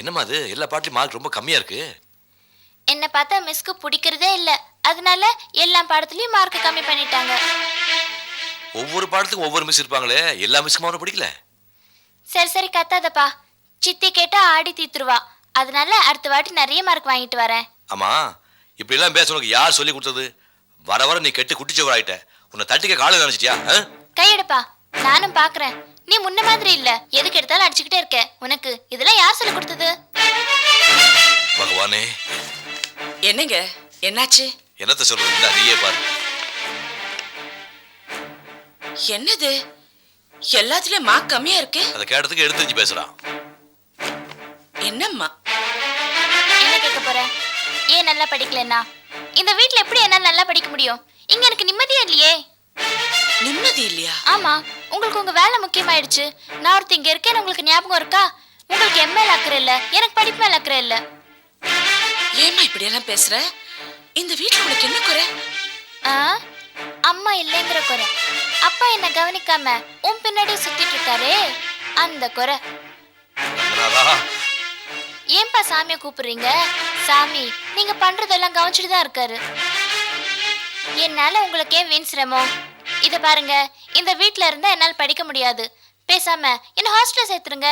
என்னம்மா அது எல்லா பாட்டிலும் மார்க் ரொம்ப கம்மியா இருக்கு? என்ன பார்த்தா மிஸ்க்கு பிடிக்கிறதே இல்ல. அதனால எல்லா பாடத்துலயும் மார்க் கம்மி பண்ணிட்டாங்க. ஒவ்வொரு பாடத்துக்கும் ஒவ்வொரு மிஸ் இருப்பாங்களே, எல்லா மிஸ்க்கும் அவனை பிடிக்கல. சரி சரி கத்தாதப்பா. சித்தி கேட்டா ஆடி தீத்துருவா. அதனால அடுத்த வாட்டி நிறைய மார்க் வாங்கிட்டு வரேன். ஆமா, இப்படி எல்லாம் பேச உனக்கு யார் சொல்லி கொடுத்தது? வர வர நீ கெட்டு குட்டிச்சவர் ஆயிட்ட. உன்னை தட்டிக்க காலை நினைச்சிட்டியா? கையெடுப்பா, நானும் பாக்குறேன். நீ முன்ன மாதிரி இல்ல, எதுக்கு எடுத்தாலும் அடிச்சுக்கிட்டே இருக்க. உனக்கு இதெல்லாம் யார் சொல்லி கொடுத்தது? பகவானே, என்னங்க என்னாச்சு? என்னத்த சொல்றது? இந்த நீயே பாரு. என்னது எல்லாத்துலயும் மார்க் கம்மியா இருக்கு? அதை கேட்டதுக்கு எடுத்து பேசுறான். என்னம்மா என்ன கேட்க போற? ஏன் நல்லா படிக்கலன்னா? இந்த வீட்ல எப்படி என்னால நல்லா படிக்க முடியும்? இங்க எனக்கு நிம்மதியே இல்லையே. நிம்மதி இல்லையா? ஆமா, உங்களுக்கு உங்க வேலை முக்கியமாயிடுச்சு. நான் ஒருத்தி இங்க இருக்கேன்னு உங்களுக்கு ஞாபகம் இருக்கா? உங்களுக்கு எம்எல் அக்கறை இல்ல, எனக்கு படிப்பு மேல அக்கறை இல்ல. ஏம்மா இப்படி எல்லாம் பேசுற? இந்த வீட்ல உனக்கு என்ன குறை? அம்மா இல்லைங்கிற குறை. அப்பா என்ன கவனிக்காம உன் பின்னாடி சுத்திட்டு இருக்காரே, அந்த குறை. ஏன்பா சாமியை கூப்பிடுறீங்க? சாமி நீங்க பண்றதெல்லாம் கவனிச்சுட்டு தான் இருக்காரு. என்னால உங்களுக்கு ஏன் வீண் சிரமம்? இத பாருங்க, இந்த வீட்ல இருந்தா என்னால படிக்க முடியாது. பேசாம என்ன ஹாஸ்டல்ல சேர்த்துருங்க.